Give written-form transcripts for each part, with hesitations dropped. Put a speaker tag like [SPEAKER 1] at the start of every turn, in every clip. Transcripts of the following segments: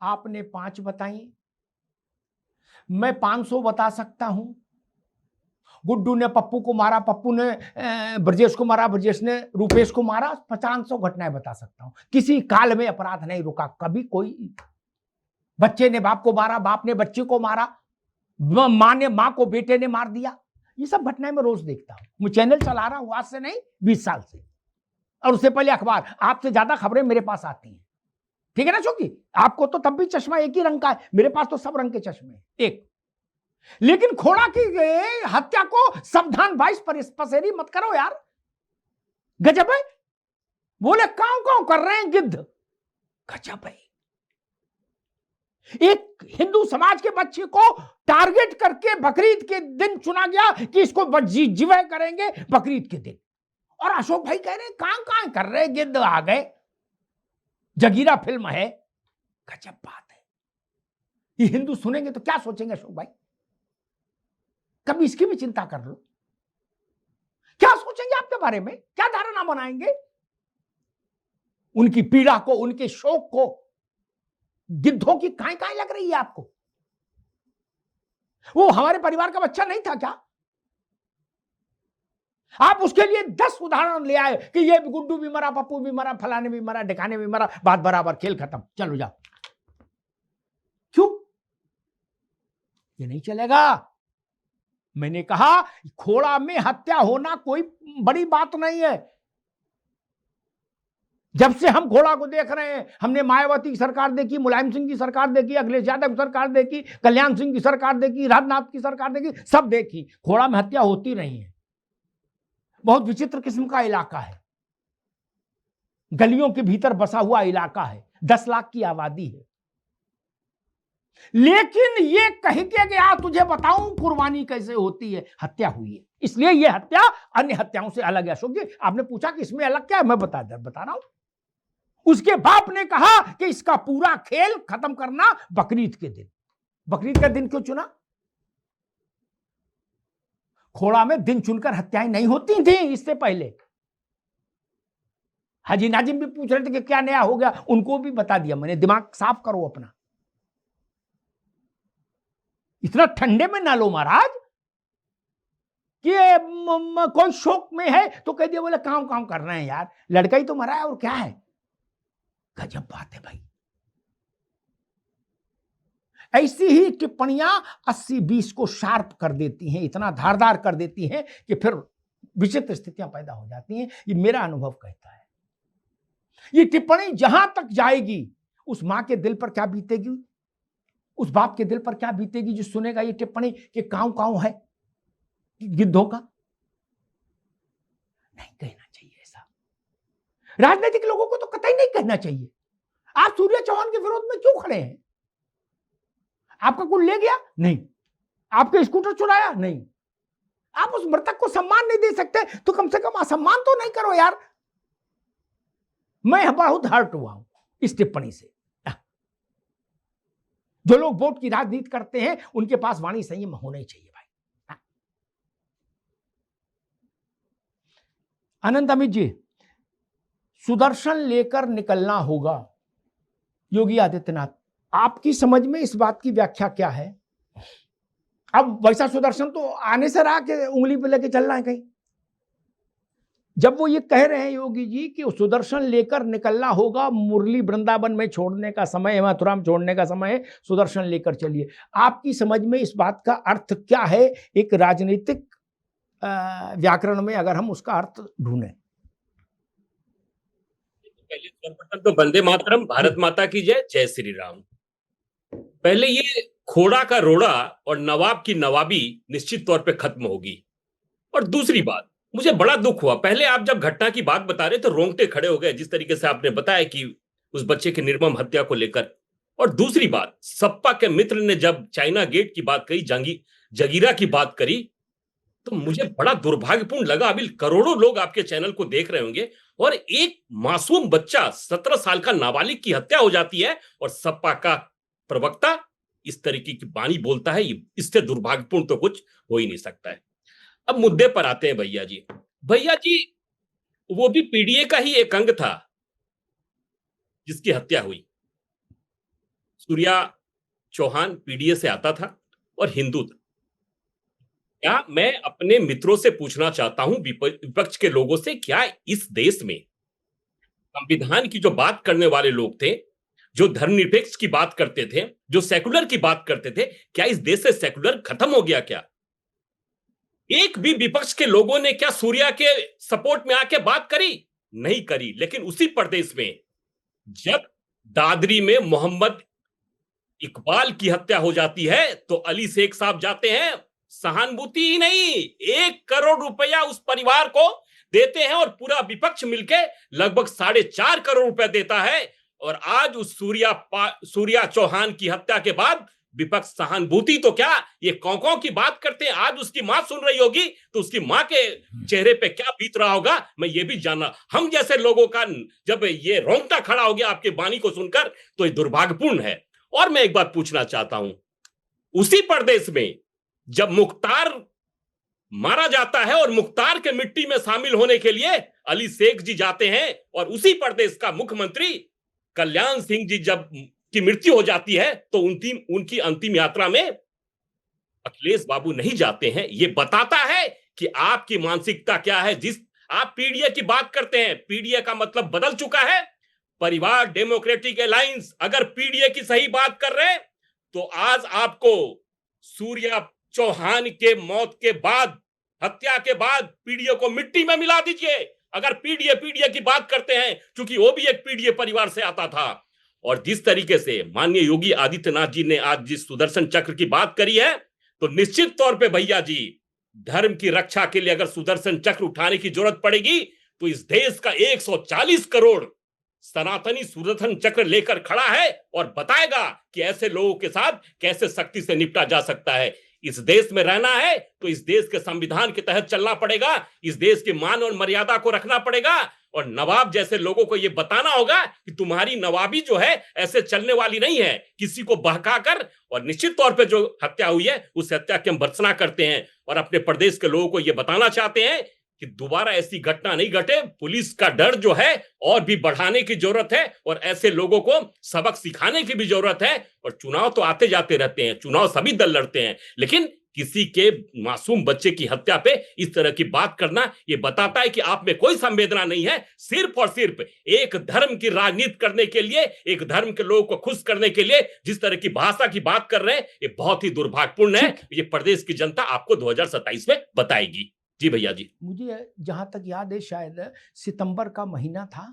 [SPEAKER 1] आपने 5 बताई, मैं 500 बता सकता हूं। गुड्डू ने पप्पू को मारा, पप्पू ने ब्रजेश को मारा, ब्रजेश ने रूपेश को मारा, 500 घटनाएं बता सकता हूं। किसी काल में अपराध नहीं रुका कभी। कोई बच्चे ने बाप को मारा, बाप ने बच्चे को मारा, मां ने मां को बेटे ने मार दिया। ये सब घटनाएं मैं रोज देखता हूं। मैं चैनल चला रहा हूं आज से नहीं 20 साल से, और उससे पहले अखबार। आपसे ज्यादा खबरें मेरे पास आती हैं, ठीक है ना? क्योंकि आपको तो तब भी चश्मा एक ही रंग का है, मेरे पास तो सब रंग के चश्मे हैं एक। लेकिन खोड़ा की हत्या को सावधान 22 पर पसेरी मत करो यार, गजब है। बोले काऊ काऊ कर रहे हैं गिद्ध, गजब है। एक हिंदू समाज के बच्चे को टारगेट करके बकरीद के दिन चुना गया कि इसको जिवे करेंगे बकरीद के दिन, और अशोक भाई कह रहे हैं कां कां कर रहे, गिद्ध आ गए, जगीरा फिल्म है। गजब बात है। ये हिंदू सुनेंगे तो क्या सोचेंगे अशोक भाई? कभी इसकी भी चिंता कर लो। क्या सोचेंगे आपके बारे में, क्या धारणा बनाएंगे? उनकी पीड़ा को, उनके शोक को गिद्धों की काई काई लग रही है आपको? वो हमारे परिवार का बच्चा नहीं था क्या? आप उसके लिए 10 उदाहरण ले आए कि ये गुड्डू भी मरा, पप्पू भी मरा, फलाने भी मरा, ढिकाने भी मरा, बात बराबर, खेल खत्म, चलो जाओ। क्यों? ये नहीं चलेगा। मैंने कहा खोड़ा में हत्या होना कोई बड़ी बात नहीं है। जब से हम घोड़ा को देख रहे हैं, हमने मायावती की सरकार देखी, मुलायम सिंह की सरकार देखी, अखिलेश यादव की सरकार देखी, कल्याण सिंह की सरकार देखी, राजनाथ की सरकार देखी, सब देखी, घोड़ा में हत्या होती रही है। बहुत विचित्र किस्म का इलाका है, गलियों के भीतर बसा हुआ इलाका है, 10 लाख की आबादी है। लेकिन ये कह के गया तुझे बताऊं कुर्बानी कैसे होती है, हत्या हुई है, इसलिए ये हत्या अन्य हत्याओं से अलग है। अशोक जी, आपने पूछा कि इसमें अलग क्या है, मैं बता रहा हूं। उसके बाप ने कहा कि इसका पूरा खेल खत्म करना बकरीद के दिन। बकरीद का दिन क्यों चुना? खोड़ा में दिन चुनकर हत्याएं नहीं होती थी इससे पहले। हाजी नाजिम भी पूछ रहे थे कि क्या नया हो गया, उनको भी बता दिया मैंने। दिमाग साफ करो अपना, इतना ठंडे में ना लो महाराज कि कोई शौक में है तो कह दिया बोले काम काम कर रहे हैं यार, लड़का ही तो मरा है और क्या है। गजब बात है भाई। ऐसी ही टिप्पणियां 80-20 को शार्प कर देती हैं, इतना धारदार कर देती हैं कि फिर विचित्र स्थितियां पैदा हो जाती हैं। ये मेरा अनुभव कहता है। ये टिप्पणी जहां तक जाएगी, उस मां के दिल पर क्या बीतेगी, उस बाप के दिल पर क्या बीतेगी जो सुनेगा ये टिप्पणी कि काऊ काऊ है गिद्धों का। नहीं कहना चाहिए ऐसा। राजनीतिक लोगों को तो कतई नहीं कहना चाहिए। आप सूर्य चौहान के विरोध में क्यों खड़े हैं? आपका कुल ले गया? नहीं। आपके स्कूटर चुराया? नहीं। आप उस मृतक को सम्मान नहीं दे सकते तो कम से कम असम्मान तो नहीं करो यार। मैं बहुत हर्ट हुआ हूं इस टिप्पणी से। जो लोग वोट की राजनीति करते हैं उनके पास वाणी संयम होना ही चाहिए भाई। अनंत अमित जी, सुदर्शन लेकर निकलना होगा, योगी आदित्यनाथ, आपकी समझ में इस बात की व्याख्या क्या है? अब वैसा सुदर्शन तो आने से रहा कि उंगली पे लेके चलना है कहीं। जब वो ये कह रहे हैं योगी जी कि सुदर्शन लेकर निकलना होगा, मुरली वृंदावन में छोड़ने का समय है, मथुरा में छोड़ने का समय है, सुदर्शन लेकर चलिए, आपकी समझ में इस बात का अर्थ क्या है? एक राजनीतिक व्याकरण में अगर हम उसका अर्थ ढूंढें।
[SPEAKER 2] पहले सर्वप्रथम तो वंदे मातरम, भारत माता की जय, जय श्री राम। पहले ये खोड़ा का रोड़ा और नवाब की नवाबी निश्चित तौर पे खत्म होगी। और दूसरी बात, मुझे बड़ा दुख हुआ, पहले आप जब घटना की बात बता रहे तो रोंगटे खड़े हो गए जिस तरीके से आपने बताया कि उस बच्चे की निर्मम हत्या को लेकर। और दूसरी बात, सपा के मित्र ने जब चाइना गेट की बात करी, जगीरा की बात करी, तो मुझे बड़ा दुर्भाग्यपूर्ण लगा। अभी करोड़ों लोग आपके चैनल को देख रहे होंगे और एक मासूम बच्चा 17 साल का नाबालिग की हत्या हो जाती है और सपा का प्रवक्ता इस तरीके की वाणी बोलता है। इससे दुर्भाग्यपूर्ण तो कुछ हो ही नहीं सकता है। अब मुद्दे पर आते हैं भैया जी। भैया जी, वो भी पीडीए का ही एक अंग था जिसकी हत्या हुई। सूर्या चौहान पीडीए से आता था और हिंदू था। क्या मैं अपने मित्रों से पूछना चाहता हूं, विपक्ष के लोगों से, क्या इस देश में संविधान की जो बात करने वाले लोग थे, जो धर्मनिरपेक्ष की बात करते थे, जो सेकुलर की बात करते थे, क्या इस देश से सेकुलर खत्म हो गया? क्या एक भी विपक्ष के लोगों ने क्या सूर्या के सपोर्ट में आके बात करी? नहीं करी। लेकिन उसी प्रदेश में जब दादरी में मोहम्मद इकबाल की हत्या हो जाती है तो अली शेख साहब जाते हैं, सहानुभूति ही नहीं, 1 करोड़ रुपया उस परिवार को देते हैं और पूरा विपक्ष मिलकर लगभग 4.5 करोड़ रुपए देता है। और आज उस सूर्या चौहान की हत्या के बाद विपक्ष सहानुभूति तो क्या, ये कौं की बात करते हैं। आज उसकी मां सुन रही होगी तो उसकी मां के चेहरे पे क्या बीत रहा होगा, मैं ये भी जानना। हम जैसे लोगों का जब ये रोंगटा खड़ा हो गया आपके वाणी को सुनकर, तो ये दुर्भाग्यपूर्ण है। और मैं एक बात पूछना चाहता हूं, उसी प्रदेश में जब मुख्तार मारा जाता है और मुख्तार के मिट्टी में शामिल होने के लिए अली शेख जी जाते हैं, और उसी प्रदेश का मुख्यमंत्री कल्याण सिंह जी जब की मृत्यु हो जाती है तो उनकी अंतिम यात्रा में अखिलेश बाबू नहीं जाते हैं। यह बताता है कि आपकी मानसिकता क्या है। जिस आप पीडीए की बात करते हैं, पीडीए का मतलब बदल चुका है। परिवार डेमोक्रेटिक अलायंस अगर पीडीए की सही बात कर रहे हैं तो आज आपको सूर्या चौहान के मौत के बाद, हत्या के बाद पीडीए को मिट्टी में मिला दीजिए। अगर पीडीए की बात करते हैं, क्योंकि वो भी एक पीडीए परिवार से आता था। और जिस तरीके से माननीय योगी आदित्यनाथ जी ने आज जिस सुदर्शन चक्र की बात करी है, तो निश्चित तौर पे भैया जी, धर्म की रक्षा के लिए अगर सुदर्शन चक्र उठाने की जरूरत पड़ेगी तो इस देश का 140 करोड़ सनातनी सुदर्शन चक्र लेकर खड़ा है और बताएगा कि ऐसे लोगों के साथ कैसे सख्ती से निपटा जा सकता है। इस देश में रहना है तो इस देश के संविधान के तहत चलना पड़ेगा, इस देश की मान और मर्यादा को रखना पड़ेगा। और नवाब जैसे लोगों को यह बताना होगा कि तुम्हारी नवाबी जो है ऐसे चलने वाली नहीं है, किसी को बहकाकर। और निश्चित तौर पे जो हत्या हुई है उस हत्या की हम भर्त्सना करते हैं और अपने प्रदेश के लोगों को यह बताना चाहते हैं कि दोबारा ऐसी घटना नहीं घटे। पुलिस का डर जो है और भी बढ़ाने की जरूरत है और ऐसे लोगों को सबक सिखाने की भी जरूरत है। और चुनाव तो आते जाते रहते हैं, चुनाव सभी दल लड़ते हैं, लेकिन किसी के मासूम बच्चे की हत्या पे इस तरह की बात करना यह बताता है कि आप में कोई संवेदना नहीं है। सिर्फ और सिर्फ एक धर्म की राजनीति करने के लिए, एक धर्म के लोगों को खुश करने के लिए जिस तरह की भाषा की बात कर रहे हैं, ये बहुत ही दुर्भाग्यपूर्ण है। ये प्रदेश की जनता आपको 2027 में बताएगी। जी भैया जी।
[SPEAKER 1] मुझे जहां तक याद है शायद सितंबर का महीना था,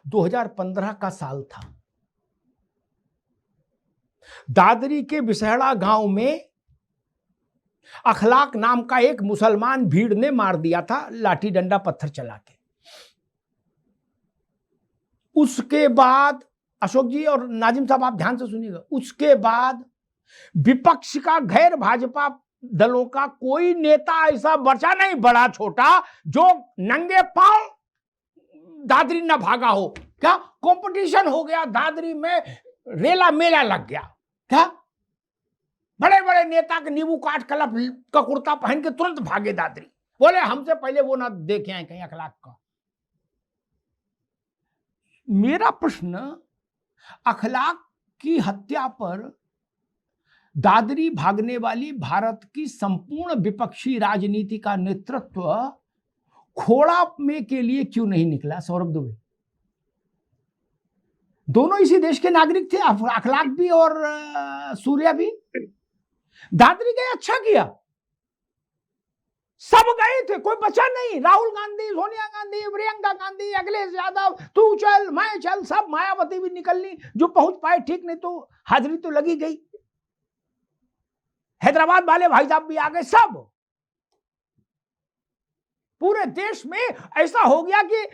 [SPEAKER 1] 2015 का साल था। दादरी के बिसहड़ा गांव में अखलाक नाम का एक मुसलमान भीड़ ने मार दिया था, लाठी डंडा पत्थर चला के। उसके बाद अशोक जी और नाजिम साहब आप ध्यान से सुनिएगा, उसके बाद विपक्ष का गैर भाजपा दलों का कोई नेता ऐसा बचा नहीं, बड़ा छोटा, जो नंगे पांव दादरी न भागा हो। क्या कंपटीशन हो गया दादरी में, रेला मेला लग गया। क्या बड़े बड़े नेता के नींबू काट कलप का कुर्ता पहन के तुरंत भागे दादरी, बोले हमसे पहले वो ना देखे आए कहीं अखलाक का। मेरा प्रश्न, अखलाक की हत्या पर दादरी भागने वाली भारत की संपूर्ण विपक्षी राजनीति का नेतृत्व खोड़ा में के लिए क्यों नहीं निकला? सौरभ दुबे, दोनों इसी देश के नागरिक थे, अखलाक भी और सूर्या भी। दादरी गए, अच्छा किया, सब गए थे, कोई बचा नहीं। राहुल गांधी, सोनिया गांधी, प्रियंका गांधी, अखिलेश यादव, तू चल मैं चल, सब, मायावती भी निकलनी, जो पहुंच पाए ठीक, नहीं तो हाजिरी तो लगी गई। हैदराबाद वाले भाई साहब भी आ गए, सब। पूरे देश में ऐसा हो गया कि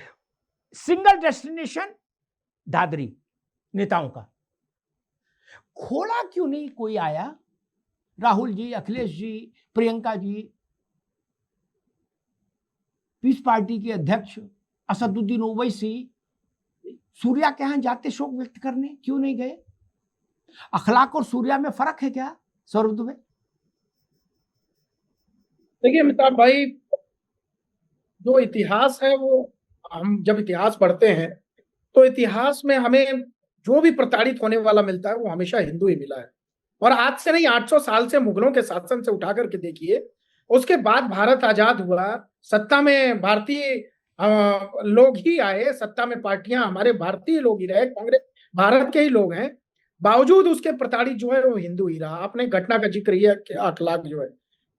[SPEAKER 1] सिंगल डेस्टिनेशन दादरी नेताओं का। खोड़ा क्यों नहीं कोई आया? राहुल जी, अखिलेश जी, प्रियंका जी, पीस पार्टी के अध्यक्ष असदुद्दीन ओवैसी, सूर्या के यहां जाते शोक व्यक्त करने क्यों नहीं गए? अखलाक और सूर्या में फर्क है क्या सौरभ दुबे?
[SPEAKER 3] देखिए अमिताभ भाई, जो इतिहास है वो, हम जब इतिहास पढ़ते हैं तो इतिहास में हमें जो भी प्रताड़ित होने वाला मिलता है वो हमेशा हिंदू ही मिला है। और आज से नहीं, 800 साल से मुगलों के शासन से उठा करके देखिए, उसके बाद भारत आजाद हुआ, सत्ता में भारतीय लोग ही आए, सत्ता में पार्टियां हमारे भारतीय लोग ही रहे, कांग्रेस भारत के ही लोग हैं, बावजूद उसके प्रताड़ित जो है वो हिंदू ही रहा। आपने घटना का जिक्र किया कि 8 लाख जो है,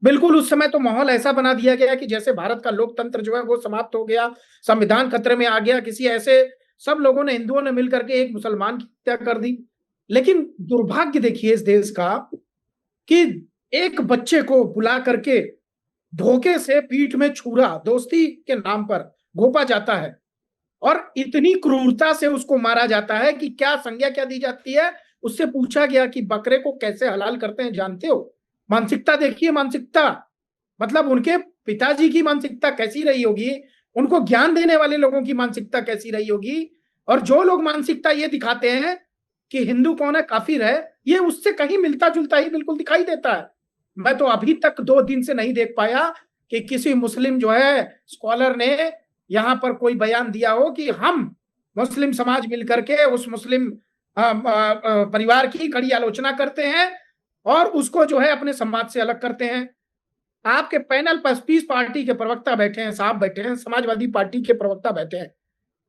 [SPEAKER 3] बिल्कुल उस समय तो माहौल ऐसा बना दिया गया कि जैसे भारत का लोकतंत्र जो है वो समाप्त हो गया, संविधान खतरे में आ गया। किसी ऐसे सब लोगों ने, हिंदुओं ने मिलकर के एक मुसलमान की हत्या कर दी। लेकिन दुर्भाग्य देखिए इस देश का कि एक बच्चे को बुला करके धोखे से पीठ में छुरा दोस्ती के नाम पर घोंपा जाता है और इतनी क्रूरता से उसको मारा जाता है कि क्या संज्ञा क्या दी जाती है। उससे पूछा गया कि बकरे को कैसे हलाल करते हैं जानते हो? मानसिकता देखिए, मानसिकता मतलब उनके पिताजी की मानसिकता कैसी रही होगी, उनको ज्ञान देने वाले लोगों की मानसिकता कैसी रही होगी। और जो लोग मानसिकता ये दिखाते हैं कि हिंदू कौन है, काफिर है, ये उससे कहीं मिलता जुलता ही बिल्कुल दिखाई देता है। मैं तो अभी तक 2 दिन से नहीं देख पाया कि किसी मुस्लिम जो है स्कॉलर ने यहां पर कोई बयान दिया हो कि हम मुस्लिम समाज मिलकर के उस मुस्लिम परिवार की कड़ी आलोचना करते हैं और उसको जो है अपने समाज से अलग करते हैं। आपके पैनल पर पीस पार्टी के प्रवक्ता बैठे हैं, साहब बैठे हैं, समाजवादी पार्टी के प्रवक्ता बैठे हैं,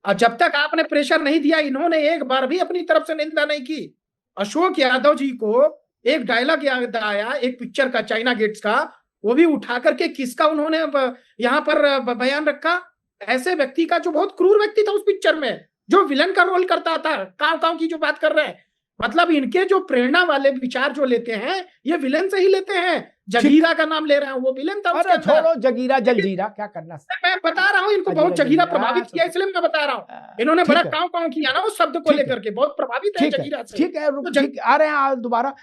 [SPEAKER 3] और जब तक आपने प्रेशर नहीं दिया, इन्होंने एक बार भी अपनी तरफ से निंदा नहीं की। अशोक यादव जी को एक डायलॉग याद आया एक पिक्चर का, चाइना गेट्स का, वो भी उठा करके किसका उन्होंने यहां पर बयान रखा, ऐसे व्यक्ति का जो बहुत क्रूर व्यक्ति था उस पिक्चर में, जो विलन का रोल करता था। काव काव की जो बात कर रहे हैं, मतलब इनके जो प्रेरणा वाले विचार जो लेते हैं ये विलन से ही लेते हैं। जगीरा का नाम ले रहे हैं, वो विलन था।
[SPEAKER 1] अरे छोड़ो जगीरा जलजीरा, क्या करना।
[SPEAKER 3] मैं बता रहा हूँ इनको बहुत जगीरा प्रभावित किया, इसलिए मैं बता रहा हूँ। इन्होंने बड़ा काव काव किया ना उस शब्द को लेकर के, बहुत प्रभावित है जगीरा से।
[SPEAKER 1] ठीक है, आ रहे हैं दोबारा।